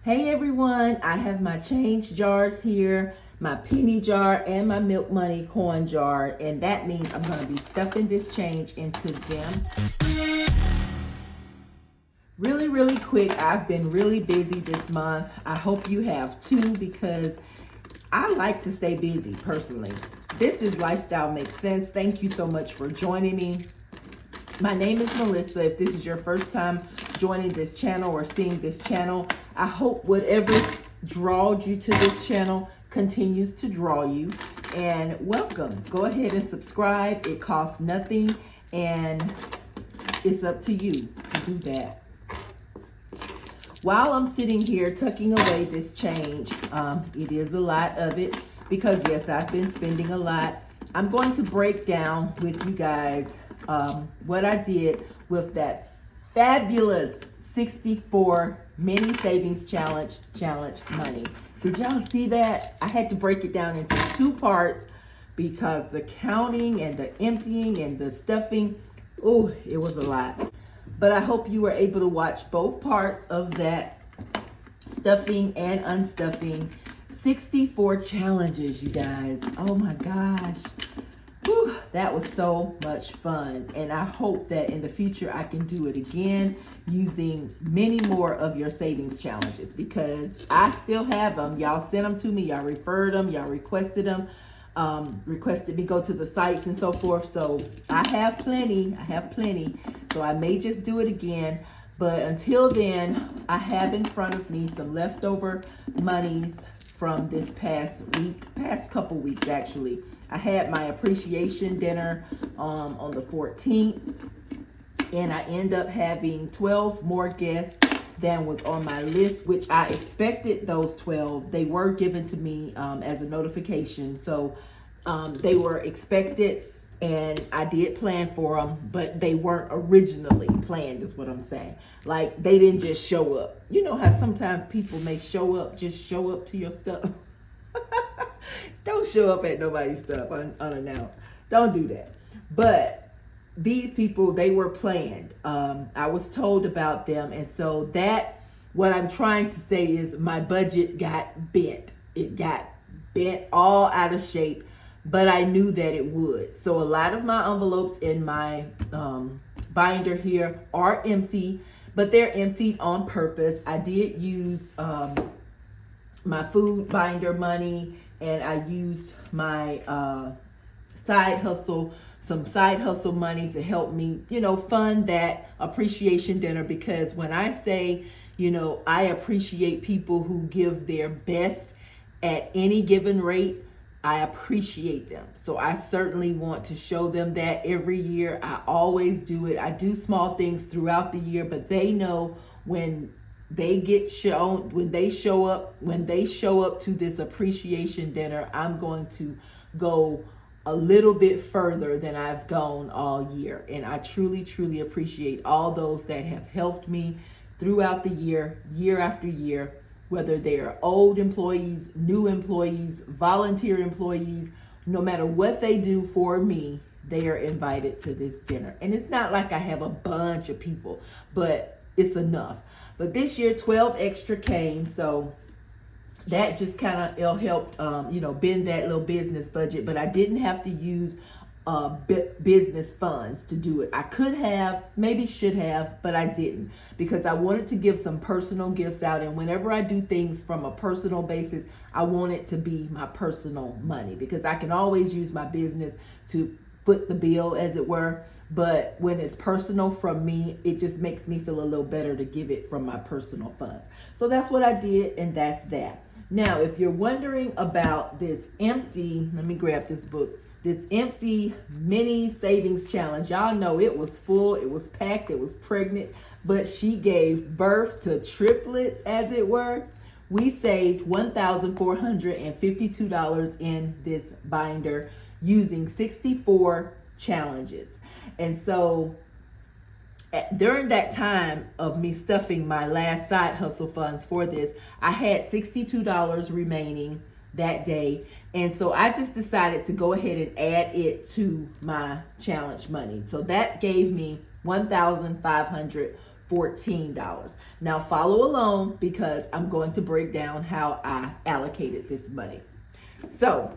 Hey everyone, I have my change jars here, my penny jar and my milk money coin jar, and that means I'm going to be stuffing this change into them. Really quick, I've been really busy this month. I hope you have too, because I like to stay busy personally. This is Lifestyle Makes Sense. Thank you so much for joining me. My name is Melissa. If this is your first time joining this channel or seeing this channel, I hope whatever drawed you to this channel continues to draw you. And welcome. Go ahead and subscribe. It costs nothing, and it's up to you to do that. While I'm sitting here tucking away this change, it is a lot of it because yes, I've been spending a lot. I'm going to break down with you guys what I did with that fabulous 64 mini savings challenge money. Did y'all see that? I had to break it down into two parts because the counting and the emptying and the stuffing, oh, it was a lot. But I hope you were able to watch both parts of that stuffing and unstuffing. 64 challenges, you guys. Oh my gosh. Whew, that was so much fun, and I hope that in the future I can do it again using many more of your savings challenges because I still have them. Y'all sent them to me, y'all referred them, y'all requested them, requested me go to the sites and so forth. So I have plenty, so I may just do it again. But until then, I have in front of me some leftover monies from this past couple weeks actually. I had my appreciation dinner on the 14th, and I end up having 12 more guests than was on my list, which I expected those 12. They were given to me as a notification, so they were expected, and I did plan for them, but they weren't originally planned, is what I'm saying. Like, they didn't just show up. You know how sometimes people may show up to your stuff? Don't show up at nobody's stuff unannounced. Don't do that. But these people, they were planned. I was told about them. And so what I'm trying to say is my budget got bent. It got bent all out of shape, but I knew that it would. So a lot of my envelopes in my binder here are empty, but they're emptied on purpose. I did use my food binder money, and I used my some side hustle money to help me, fund that appreciation dinner. Because when I say, I appreciate people who give their best at any given rate, I appreciate them. So I certainly want to show them that every year. I always do it. I do small things throughout the year, but they know when they show up to this appreciation dinner, I'm going to go a little bit further than I've gone all year. And I truly appreciate all those that have helped me throughout the year after year, whether they're old employees, new employees, volunteer employees. No matter what they do for me, they are invited to this dinner. And it's not like I have a bunch of people, but it's enough. But this year, 12 extra came, so that just kind of helped, bend that little business budget. But I didn't have to use business funds to do it. I could have, maybe should have, but I didn't, because I wanted to give some personal gifts out. And whenever I do things from a personal basis, I want it to be my personal money, because I can always use my business to foot the bill, as it were. But when it's personal from me, it just makes me feel a little better to give it from my personal funds. So that's what I did, and that's that. Now, if you're wondering about this empty, let me grab this book, this empty mini savings challenge. Y'all know it was full, it was packed, it was pregnant, but she gave birth to triplets, as it were. We saved $1,452 in this binder using 64 challenges. And so during that time of me stuffing my last side hustle funds for this, I had $62 remaining that day. And so I just decided to go ahead and add it to my challenge money. So that gave me $1,500 $14. Now follow along because I'm going to break down how I allocated this money. So,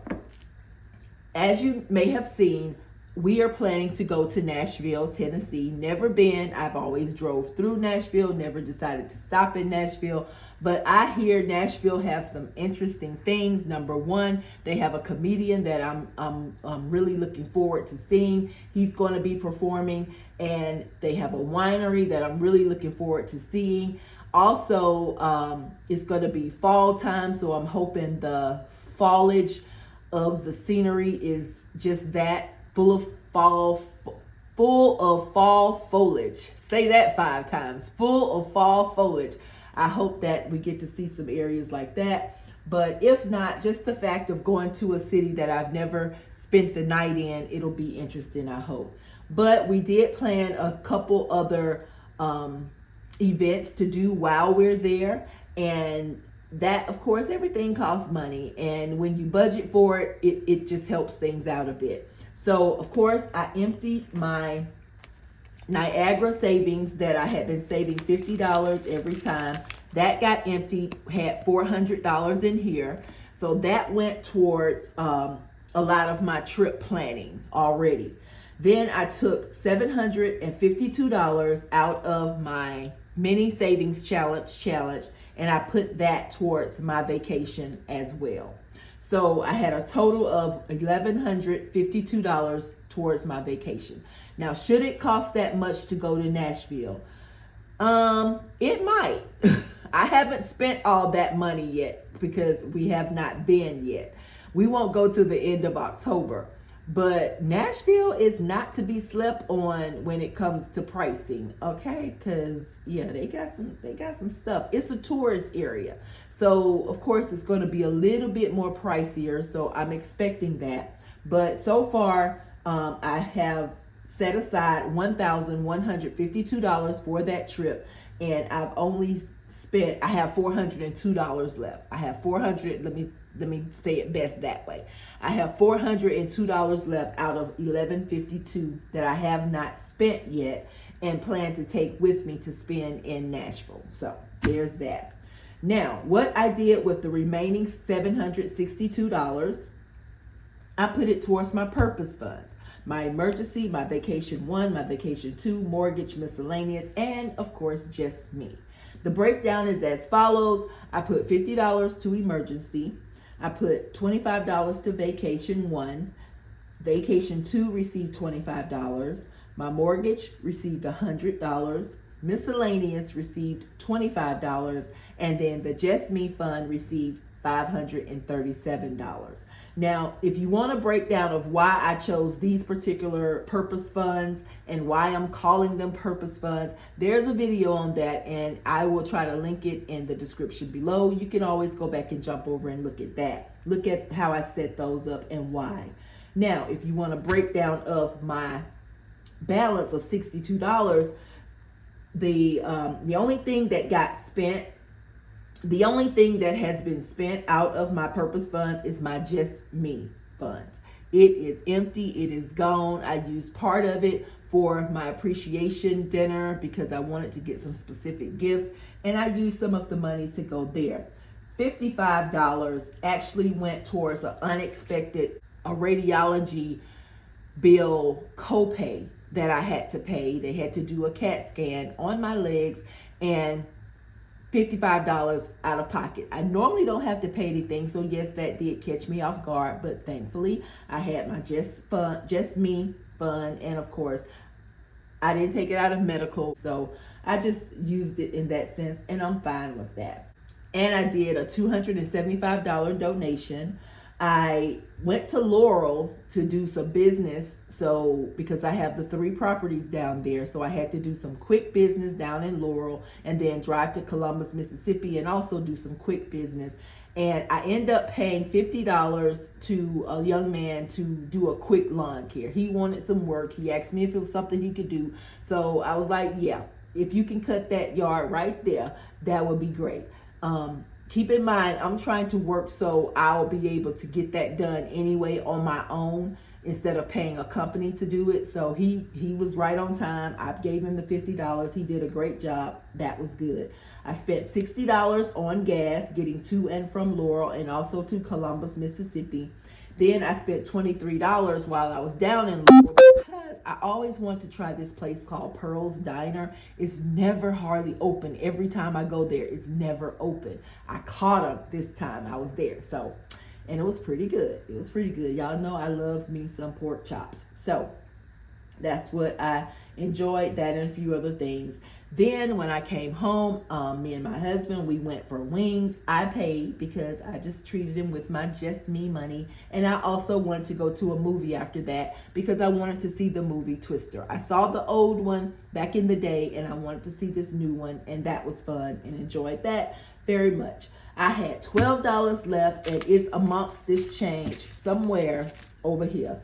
as you may have seen, we are planning to go to Nashville, Tennessee. Never been. I've always drove through Nashville, never decided to stop in Nashville. But I hear Nashville have some interesting things. Number one, they have a comedian that I'm really looking forward to seeing. He's going to be performing, and they have a winery that I'm really looking forward to seeing. Also, it's going to be fall time, so I'm hoping the foliage of the scenery is just that, full of fall foliage. Say that 5 times. Full of fall foliage. I hope that we get to see some areas like that. But if not, just the fact of going to a city that I've never spent the night in, it'll be interesting, I hope. But we did plan a couple other events to do while we're there. And that, of course, everything costs money. And when you budget for it, it just helps things out a bit. So, of course, I emptied my Niagara savings that I had been saving $50 every time. That got emptied, had $400 in here. So that went towards a lot of my trip planning already. Then I took $752 out of my mini savings challenge, and I put that towards my vacation as well. So I had a total of $1,152 towards my vacation. Now, should it cost that much to go to Nashville? It might. I haven't spent all that money yet because we have not been yet. We won't go to the end of October. But Nashville is not to be slept on when it comes to pricing, okay? Because yeah, they got some stuff. It's a tourist area, so of course it's going to be a little bit more pricier. So I'm expecting that. But so far, I have set aside $1,152 for that trip, and I've only spent. I have $402 left. I have 400. Let me say it best that way. I have $402 left out of $1,152 that I have not spent yet and plan to take with me to spend in Nashville. So there's that. Now, what I did with the remaining $762, I put it towards my purpose funds. My emergency, my vacation 1, my vacation 2, mortgage, miscellaneous, and of course, just me. The breakdown is as follows. I put $50 to emergency. I put $25 to vacation 1. Vacation 2 received $25. My mortgage received $100. Miscellaneous received $25. And then the Just Me Fund received $537. Now, if you want a breakdown of why I chose these particular purpose funds and why I'm calling them purpose funds, there's a video on that, and I will try to link it in the description below. You can always go back and jump over and look at that. Look at how I set those up and why. Now, if you want a breakdown of my balance of $62, the only thing that got spent, the only thing that has been spent out of my purpose funds is my Just Me funds. It is empty. It is gone. I used part of it for my appreciation dinner because I wanted to get some specific gifts, and I used some of the money to go there. $55 actually went towards a radiology bill copay that I had to pay. They had to do a CAT scan on my legs, and $55 out of pocket. I normally don't have to pay anything, so yes, that did catch me off guard, but thankfully I had my Just Me fund, and of course I didn't take it out of medical, so I just used it in that sense, and I'm fine with that. And I did a $275 donation. I went to Laurel to do some business, so because I have the 3 properties down there, so I had to do some quick business down in Laurel and then drive to Columbus, Mississippi, and also do some quick business. And I end up paying $50 to a young man to do a quick lawn care. He wanted some work. He asked me if it was something he could do. So I was like, yeah, if you can cut that yard right there, that would be great. Keep in mind, I'm trying to work so I'll be able to get that done anyway on my own. instead of paying a company to do it. So he was right on time. I gave him the $50. He did a great job. That was good. I spent $60 on gas getting to and from Laurel and also to Columbus, Mississippi. Then I spent $23 while I was down in Laurel because I always want to try this place called Pearl's Diner. It's never hardly open. Every time I go there, it's never open. I caught them this time I was there. So, and it was pretty good. It was pretty good. Y'all know I love me some pork chops. So that's what I enjoyed, that and a few other things. Then when I came home, me and my husband, we went for wings. I paid because I just treated him with my just me money. And I also wanted to go to a movie after that because I wanted to see the movie Twister. I saw the old one back in the day and I wanted to see this new one, and that was fun and enjoyed that very much. I had $12 left, and it's amongst this change somewhere over here.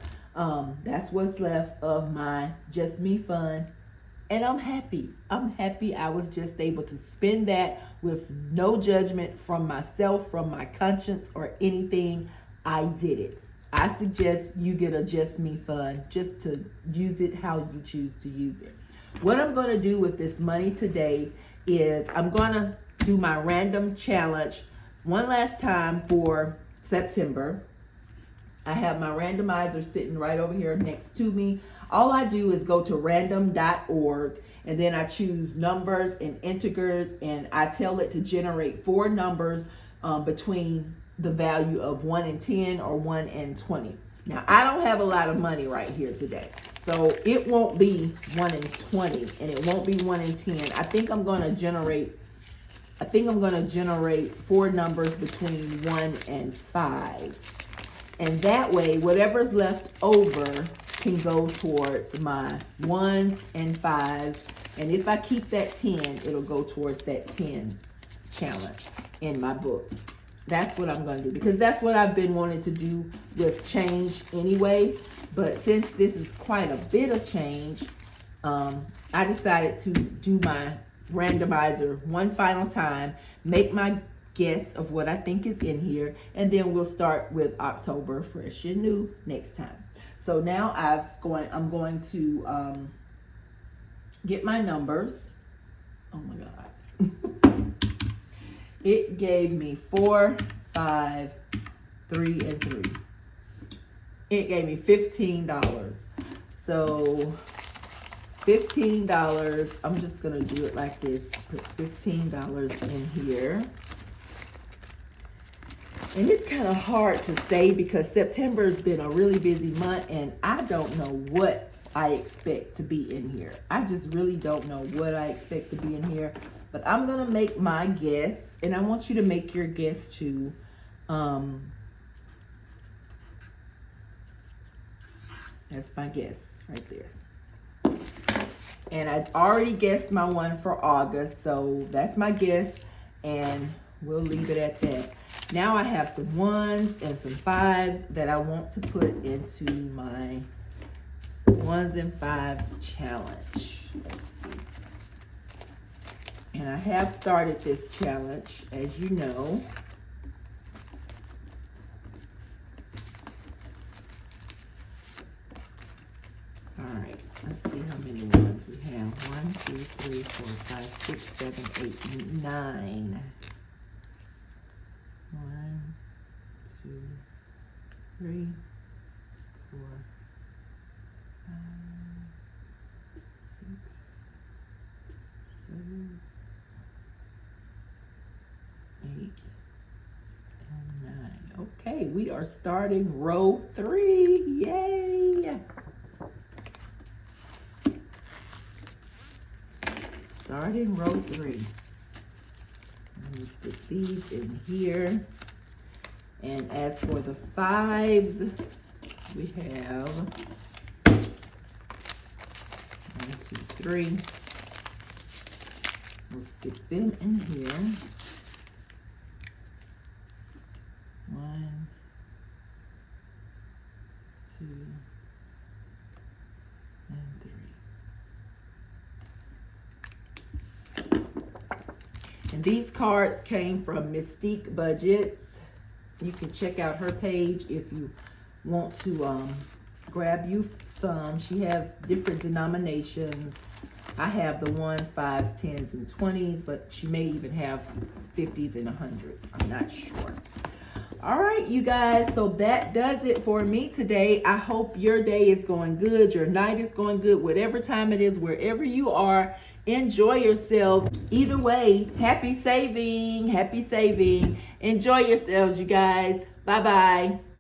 That's what's left of my just me fund. And I'm happy. I'm happy I was just able to spend that with no judgment from myself, from my conscience, or anything. I did it. I suggest you get a Just Me fund just to use it how you choose to use it. What I'm going to do with this money today is I'm going to do my random challenge one last time for September. I have my randomizer sitting right over here next to me. All I do is go to random.org and then I choose numbers and integers, and I tell it to generate 4 numbers between the value of 1 and 10 or 1 and 20. Now, I don't have a lot of money right here today, so it won't be 1 and 20 and it won't be 1 and 10. I think I'm going to generate 4 numbers between 1 and 5. And that way, whatever's left over can go towards my 1s and 5s. And if I keep that 10, it'll go towards that 10 challenge in my book. That's what I'm going to do, because that's what I've been wanting to do with change anyway. But since this is quite a bit of change, I decided to do my randomizer one final time, make my guess of what I think is in here, and then we'll start with October fresh and new next time. So now I'm going to get my numbers. Oh my God. It gave me 4, 5, 3, and 3. It gave me $15. So $15, I'm just gonna do it like this. Put $15 in here. And it's kind of hard to say because September has been a really busy month and I don't know what I expect to be in here. I just really don't know what I expect to be in here. But I'm going to make my guess, and I want you to make your guess too. That's my guess right there. And I already guessed my one for August, so that's my guess, and we'll leave it at that. Now I have some 1s and some 5s that I want to put into my 1s and 5s challenge. Let's see. And I have started this challenge, as you know. All right, let's see how many 1s we have. 1, 2, 3, 4, 5, 6, 7, 8, 9. 1, 2, 3, 4, 5, 6, 7, 8, and 9. Okay, we are starting row 3. Yay! Starting row 3. Let me stick these in here. And as for the 5s, we have 1, 2, 3. We'll stick them in here. 1, 2, and 3. And these cards came from Mystique Budgets. You can check out her page if you want to grab you some. She have different denominations. I have the 1s, 5s, 10s, and 20s, but she may even have 50s and 100s. I'm not sure. All right, you guys, so that does it for me today. I hope your day is going good, your night is going good, whatever time it is, wherever you are, enjoy yourselves. Either way, happy saving, happy saving. Enjoy yourselves, you guys. Bye-bye.